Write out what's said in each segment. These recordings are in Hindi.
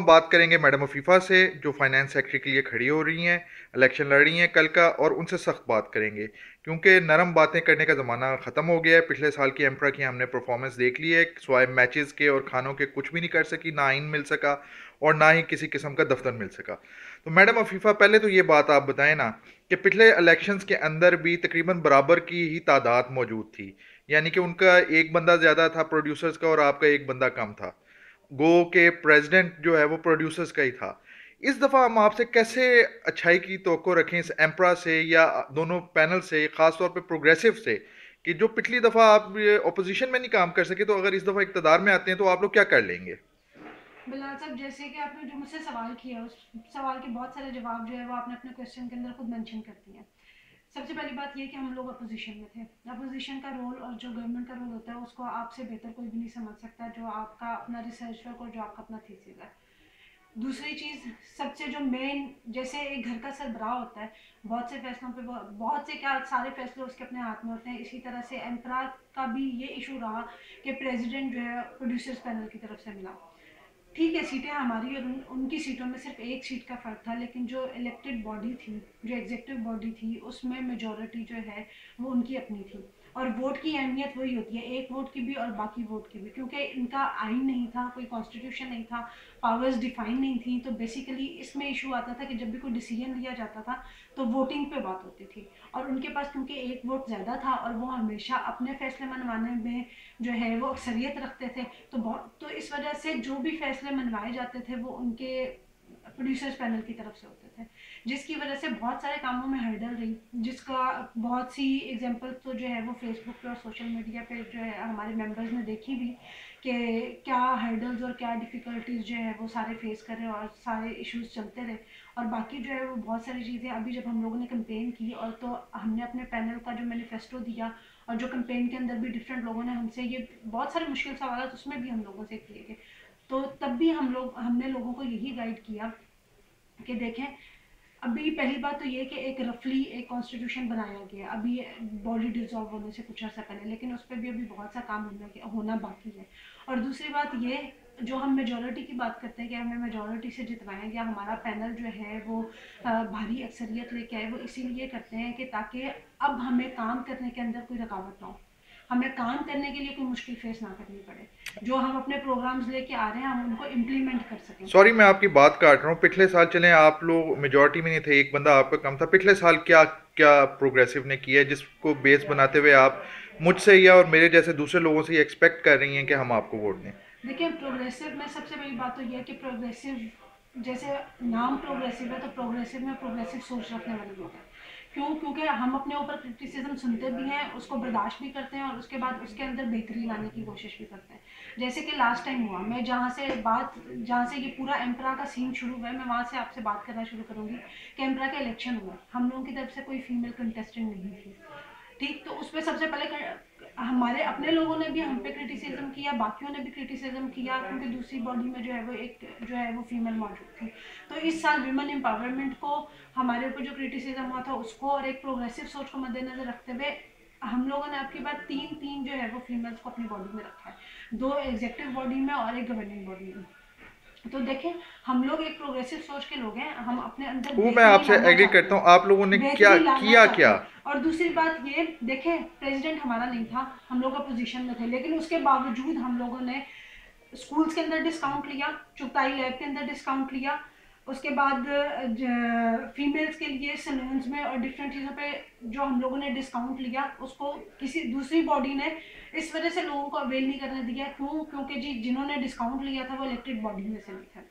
बात करेंगे मैडम अफीफ़ा से जो फाइनेंस सेक्रेटरी के लिए खड़ी हो रही हैं, इलेक्शन लड़ रही हैं कल का, और उनसे सख्त बात करेंगे क्योंकि नरम बातें करने का ज़माना ख़त्म हो गया है। पिछले साल की एम्परा की हमने परफॉर्मेंस देख ली है, स्वाय मैचेस के और खानों के कुछ भी नहीं कर सकी, ना आइन मिल सका और ना ही किसी किस्म का दफ्तर मिल सका। तो मैडम अफीफ़ा, पहले तो ये बात आप बताएं ना कि पिछले इलेक्शंस के अंदर भी तकरीबन बराबर की ही तादाद मौजूद थी, यानी कि उनका एक बंदा ज़्यादा था प्रोड्यूसर्स का और आपका एक बंदा कम था। गो के प्रेसिडेंट जो है वो प्रोड्यूसर्स का ही था। इस दफ़ा हम आपसे कैसे अच्छाई की तवक्को रखें इस एम्परा से या दोनों पैनल से, ख़ास तौर पे प्रोग्रेसिव से, कि जो पिछली दफ़ा आप ऑपोजिशन में नहीं काम कर सके तो अगर इस दफ़ा इक़्तिदार में आते हैं तो आप लोग क्या कर लेंगे? बिलाल साहब, जैसे कि आपने जो मुझसे सवाल किया उस सवाल के बहुत सारे जवाब जो है वो आपने अपने क्वेश्चन के अंदर खुद मेंशन कर दिए हैं। सबसे पहली बात ये कि हम लोग अपोजिशन में थे। अपोजिशन का रोल और जो गवर्नमेंट का रोल होता है उसको आपसे बेहतर कोई भी नहीं समझ सकता, जो आपका अपना रिसर्च वर्क और जो आपका अपना थीसिस है। दूसरी चीज़, सबसे जो मेन, जैसे एक घर का सरबराह होता है, बहुत से फैसलों पे बहुत से क्या सारे फैसले उसके अपने हाथ में होते हैं, इसी तरह से एम्परा का भी ये इशू रहा कि प्रेसिडेंट जो है प्रोड्यूसर्स पैनल की तरफ से मिला। ठीक है, सीटें हमारी और उनकी सीटों में सिर्फ एक सीट का फ़र्क था, लेकिन जो इलेक्टेड बॉडी थी, जो एग्जीक्यूटिव बॉडी थी, उसमें मेजॉरिटी जो है वो उनकी अपनी थी। और वोट की अहमियत वही होती है, एक वोट की भी और बाकी वोट की भी, क्योंकि इनका आइन नहीं था, कोई कॉन्स्टिट्यूशन नहीं था, पावर्स डिफाइन नहीं थी। तो बेसिकली इसमें इशू आता था कि जब भी कोई डिसीजन लिया जाता था तो वोटिंग पे बात होती थी, और उनके पास क्योंकि एक वोट ज़्यादा था और वो हमेशा अपने फैसले मनवाने में जो है वो अक्सरियत रखते थे, तो इस वजह से जो भी फैसले मनवाए जाते थे वो उनके प्रोड्यूसर्स पैनल की तरफ से होते थे, जिसकी वजह से बहुत सारे कामों में हर्डल रही, जिसका बहुत सी एग्जांपल तो जो है वो फेसबुक पे और सोशल मीडिया पे जो है हमारे मेंबर्स ने देखी भी, कि क्या हर्डल्स और क्या डिफ़िकल्टीज जो है वो सारे फेस कर रहे और सारे इश्यूज चलते रहे। और बाकी जो है वो बहुत सारी चीज़ें, अभी जब हम लोगों ने कंपेन की और तो हमने अपने पैनल का जो मैनिफेस्टो दिया, और जो कंपेन के अंदर भी डिफरेंट लोगों ने हमसे ये बहुत सारे मुश्किल सवाल उसमें भी हम लोगों से किए गए, तो तब भी हमने लोगों को यही गाइड किया कि देखें, अभी पहली बात तो ये कि एक रफली एक कॉन्स्टिट्यूशन बनाया गया अभी बॉडी डिसॉल्व होने से कुछ अर्सा पहले, लेकिन उस पर भी अभी बहुत सा काम होना बाकी है। और दूसरी बात ये, जो हम मेजोरिटी की बात करते हैं कि हमें मेजोरिटी से जितवाएं या हमारा पैनल जो है वो भारी अक्सरियत लेके आए, वो इसीलिए करते हैं कि ताकि अब हमें काम करने के अंदर कोई रुकावट ना हो, हमें काम करने के लिए कोई मुश्किल फेस ना करनी पड़े, जो हम अपने प्रोग्राम्स लेके आ रहे हैं हम उनको इम्प्लीमेंट कर सकें। सॉरी मैं आपकी बात काट रहा हूँ। पिछले साल चलें आप लोग मेजॉरिटी में नहीं थे, एक बंदा आपका कम था। पिछले साल क्या क्या प्रोग्रेसिव ने किया है जिसको बेस बनाते हुए आप मुझसे या और मेरे जैसे दूसरे लोगों से ये एक्सपेक्ट कर रही हैं कि हम आपको वोट दें? देखिए, प्रोग्रेसिव में सबसे बड़ी बात तो यह है कि प्रोग्रेसिव, जैसे नाम प्रोग्रेसिव है तो प्रोग्रेसिव में प्रोग्रेसिव सोच रखने वाले लोग हैं। क्यों? क्योंकि हम अपने ऊपर क्रिटिसिज्म सुनते भी हैं, उसको बर्दाश्त भी करते हैं और उसके बाद उसके अंदर बेहतरी लाने की कोशिश भी करते हैं। जैसे कि लास्ट टाइम हुआ, मैं जहाँ से ये पूरा एम्परा का सीन शुरू हुआ है, मैं वहाँ से आपसे बात करना शुरू करूँगी कि एम्परा का इलेक्शन हुआ, हम लोगों की तरफ से कोई फीमेल कंटेस्टेंट नहीं थी। ठीक, तो उसमें सबसे पहले हमारे अपने लोगों ने भी हम पे क्रिटिसिज्म किया, बाकियों ने भी क्रिटिसिज्म किया, क्योंकि दूसरी बॉडी में जो है वो एक जो है वो फीमेल मौजूद थी। तो इस साल विमेन एम्पावरमेंट को, हमारे ऊपर जो क्रिटिसिज्म हुआ था उसको और एक प्रोग्रेसिव सोच को मद्देनजर रखते हुए हम लोगों ने आपकी बात तीन तीन जो है वो फीमेल्स को अपनी बॉडी में रखा है, दो एग्जेक्टिव बॉडी में और एक गवर्निंग बॉडी में। तो देखें, हम लोग एक प्रोग्रेसिव सोच के लोग हैं, हम अपने अंदर वो मैं बेहतरी आपसे लाना एग्री चाहते करता हूँ। हैं, आप लोगों ने क्या बेहतरी लाना किया चाहते क्या? हैं। और दूसरी बात ये देखें, प्रेसिडेंट हमारा नहीं था, हम लोग अपोजिशन में थे, लेकिन उसके बावजूद हम लोगों ने स्कूल्स के अंदर डिस्काउंट लिया, चुगताई लैब के अंदर डिस्काउंट लिया, उसके बाद फीमेल्स के लिए सलून्स में और डिफरेंट चीज़ों पे जो हम लोगों ने डिस्काउंट लिया, उसको किसी दूसरी बॉडी ने इस वजह से लोगों को अवेल नहीं करने दिया। क्यों? क्योंकि जी जिन्होंने डिस्काउंट लिया था वो इलेक्टेड बॉडी में से नहीं था।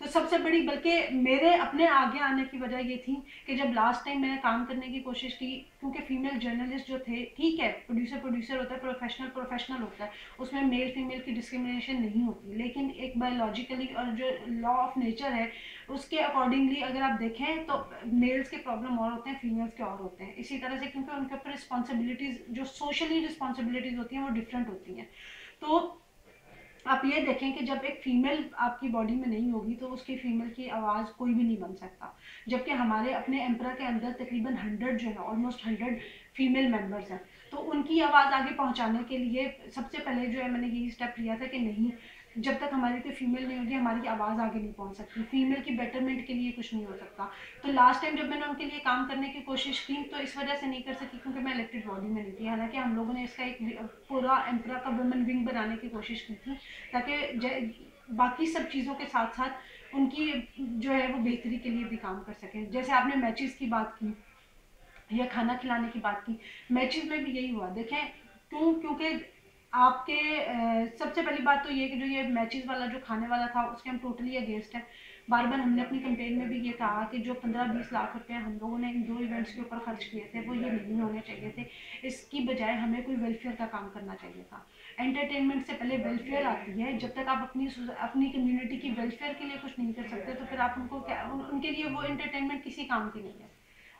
तो सबसे बड़ी, बल्कि मेरे अपने आगे आने की वजह ये थी कि जब लास्ट टाइम मैंने काम करने की कोशिश की, क्योंकि फीमेल जर्नलिस्ट जो थे, ठीक है प्रोड्यूसर प्रोड्यूसर होता है, प्रोफेशनल प्रोफेशनल होता है, उसमें मेल फीमेल की डिस्क्रिमिनेशन नहीं होती, लेकिन एक बायोलॉजिकली और जो लॉ ऑफ नेचर है उसके अकॉर्डिंगली अगर आप देखें तो मेल्स के प्रॉब्लम और होते हैं, फीमेल्स के और होते हैं, इसी तरह से, क्योंकि उनके ऊपर रिस्पॉन्सिबिलिटीज़ जो सोशली रिस्पॉन्सिबिलिटीज़ होती हैं वो डिफरेंट होती हैं। तो आप ये देखें कि जब एक फीमेल आपकी बॉडी में नहीं होगी तो उसकी फीमेल की आवाज़ कोई भी नहीं बन सकता, जबकि हमारे अपने एम्परा के अंदर तकरीबन 100 जो है, ऑलमोस्ट 100 फीमेल मेंबर्स हैं, तो उनकी आवाज़ आगे पहुंचाने के लिए सबसे पहले जो है मैंने यही स्टेप लिया था कि नहीं, जब तक हमारी कोई फीमेल नहीं होगी हमारी आवाज़ आगे नहीं पहुंच सकती, फीमेल की बेटरमेंट के लिए कुछ नहीं हो सकता। तो लास्ट टाइम जब मैंने उनके लिए काम करने की कोशिश की तो इस वजह से नहीं कर सकी क्योंकि मैं इलेक्टेड बॉडी में नहीं थी। हालांकि हम लोगों ने इसका एक पूरा एम्परा का वुमेन विंग बनाने की कोशिश की थी ताकि बाकी सब चीज़ों के साथ साथ उनकी जो है वो बेहतरी के लिए भी काम कर सकें। जैसे आपने मैचेस की बात की या खाना खिलाने की बात की, मैचेस में भी यही हुआ। देखें क्योंकि आपके सबसे पहली बात तो ये कि जो ये मैचेस वाला जो खाने वाला था उसके हम टोटली अगेंस्ट है। बार बार हमने अपनी कंपेन में भी ये कहा कि जो 15-20 लाख रुपए हम लोगों ने इन 2 इवेंट्स के ऊपर खर्च किए थे वो ये नहीं होने चाहिए थे। इसकी बजाय हमें कोई वेलफेयर का काम करना चाहिए था। एंटरटेनमेंट से पहले वेलफेयर आती है। जब तक आप अपनी कम्युनिटी की वेलफेयर के लिए कुछ नहीं कर सकते तो फिर आप उनको क्या उनके लिए वो एंटरटेनमेंट किसी काम की नहीं है।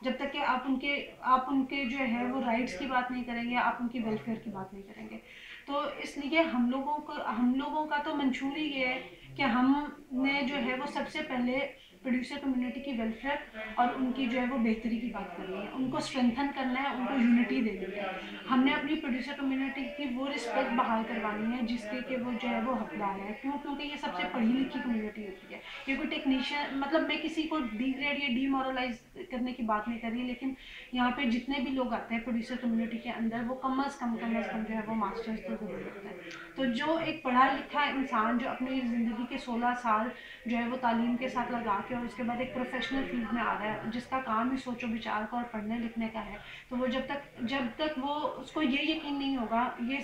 जब तक कि आप उनके जो है वो राइट्स की बात नहीं करेंगे, आप उनकी वेलफेयर की बात नहीं करेंगे। तो इसलिए हम लोगों का तो मंशूर ही ये है कि हमने जो है वो सबसे पहले प्रोड्यूसर कम्युनिटी की वेलफेयर और उनकी जो है वो बेहतरी की बात करनी है, उनको स्ट्रेंथन करना है, उनको यूनिटी देनी है। हमने अपनी प्रोड्यूसर कम्युनिटी की वो रिस्पेक्ट बहाल करवानी है जिसके कि वो जो है वो हकदार है। क्योंकि ये सबसे पढ़ी लिखी कम्युनिटी होती है। ये कोई टेक्नीशियन, मतलब मैं किसी को डिग्रेड या डीमोरलाइज करने की बात नहीं कर रही, लेकिन यहाँ पे जितने भी लोग आते हैं प्रोड्यूसर कम्युनिटी के अंदर वो कम अज़ कम जो है वो मास्टर्स तो जरूर होता है। तो जो एक पढ़ा लिखा इंसान जो अपनी ज़िंदगी के 16 साल जो है वो तालीम के साथ लगा के और उसके बाद एक प्रोफेशनल फील्ड में आ रहा है जिसका काम ही सोचो विचार का और पढ़ने लिखने का है, तो वो जब तक वो उसको ये यकीन नहीं होगा ये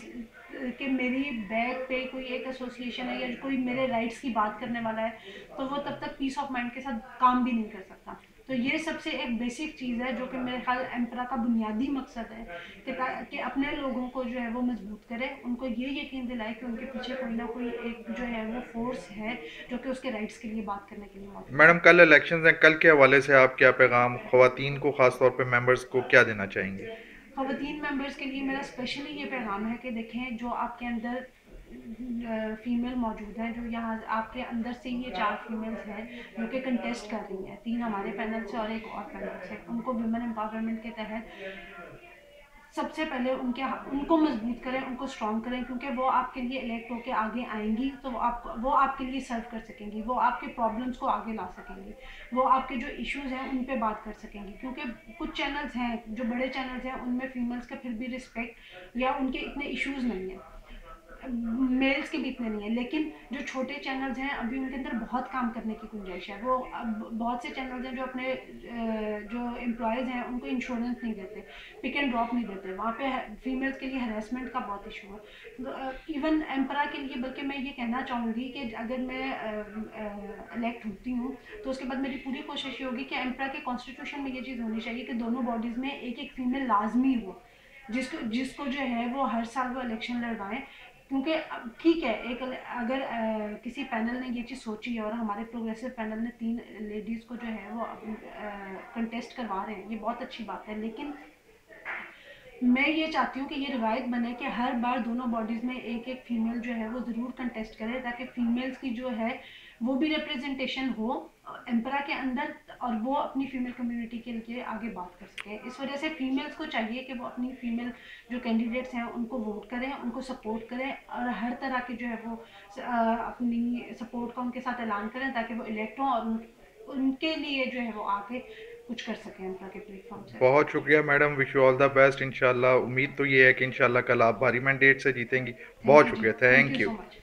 कि मेरी बैक पे कोई एक एसोसिएशन है या कोई मेरे राइट्स की बात करने वाला है, तो वो तब तक पीस ऑफ माइंड के साथ काम भी नहीं कर सकता। तो ये सबसे एक बेसिक चीज़ है जो कि मेरे ख्याल एम्परा का बुनियादी मकसद है कि अपने लोगों को जो है वो मजबूत करे, उनको ये यकीन दिलाए कि उनके पीछे कोई ना कोई एक जो है वो फोर्स है जो कि उसके राइट्स के लिए बात करने के लिए मौजूद मैडम है। कल इलेक्शंस हैं, कल के हवाले से आप क्या पैगाम ख़वातीन को ख़ास तौर पे मेंबर्स को क्या देना चाहेंगे? ख़वातीन मेंबर्स के लिए मेरा स्पेशली ये पैगाम है कि देखें जो आपके अंदर फीमेल मौजूद हैं, जो यहाँ आपके अंदर से ये 4 फीमेल्स हैं जो कि कंटेस्ट कर रही हैं, 3 हमारे पैनल से और एक और पैनल से, उनको वुमेन एम्पावरमेंट के तहत सबसे पहले उनको मजबूत करें, उनको स्ट्रॉन्ग करें, क्योंकि वो आपके लिए इलेक्ट होकर आगे आएंगी तो वो आपके लिए सर्व कर सकेंगी, वो आपके प्रॉब्लम्स को आगे ला सकेंगी, वो आपके जो इश्यूज हैं उन पे बात कर सकेंगी। क्योंकि कुछ चैनल्स हैं जो बड़े चैनल्स हैं उनमें फीमेल्स का फिर भी रिस्पेक्ट या उनके इतने इश्यूज नहीं हैं, मेल्स के भी इतने नहीं है, लेकिन जो छोटे चैनल्स हैं अभी उनके अंदर बहुत काम करने की गुंजाइश है। वो बहुत से चैनल्स हैं जो अपने जो एम्प्लॉयज़ हैं उनको इंश्योरेंस नहीं देते, पिक एंड ड्रॉप नहीं देते, वहाँ पे फीमेल्स के लिए हरेसमेंट का बहुत इशू है। इवन एम्परा के लिए, बल्कि मैं ये कहना चाहूँगी कि अगर मैं इलेक्ट होती हूँ तो उसके बाद मेरी पूरी कोशिश ये होगी कि एम्परा के कॉन्स्टिट्यूशन में ये चीज़ होनी चाहिए कि दोनों बॉडीज़ में एक एक फीमेल लाजमी हो, जिसको जिसको जो है वो हर साल वो इलेक्शन लड़वाएं। क्योंकि ठीक है, एक अगर किसी पैनल ने ये चीज़ सोची है और हमारे प्रोग्रेसिव पैनल ने 3 लेडीज़ को जो है वो कंटेस्ट करवा रहे हैं, ये बहुत अच्छी बात है, लेकिन मैं ये चाहती हूँ कि ये रिवायत बने कि हर बार दोनों बॉडीज़ में एक एक फीमेल जो है वो ज़रूर कंटेस्ट करे, ताकि फीमेल्स की जो है वो भी रिप्रेजेंटेशन हो एम्परा के अंदर और वो अपनी फीमेल कम्युनिटी के लिए आगे बात कर सके। इस वजह से फीमेल्स को चाहिए कि वो अपनी फीमेल जो कैंडिडेट्स हैं उनको वोट करें, उनको सपोर्ट करें और हर तरह के जो है वो अपनी सपोर्ट का उनके साथ ऐलान करें ताकि वो इलेक्ट हों और उनके लिए जो है वो आके कुछ कर सकें एम्परा के प्लेटफॉर्म से। बहुत शुक्रिया madam, wish you all the best. इंशाल्लाह उम्मीद तो ये है कि इंशाल्लाह कल आप भारी मैंडेट से जीतेंगी। थैंक बहुत यू जी, शुक्रिया, thank thank you you. So much.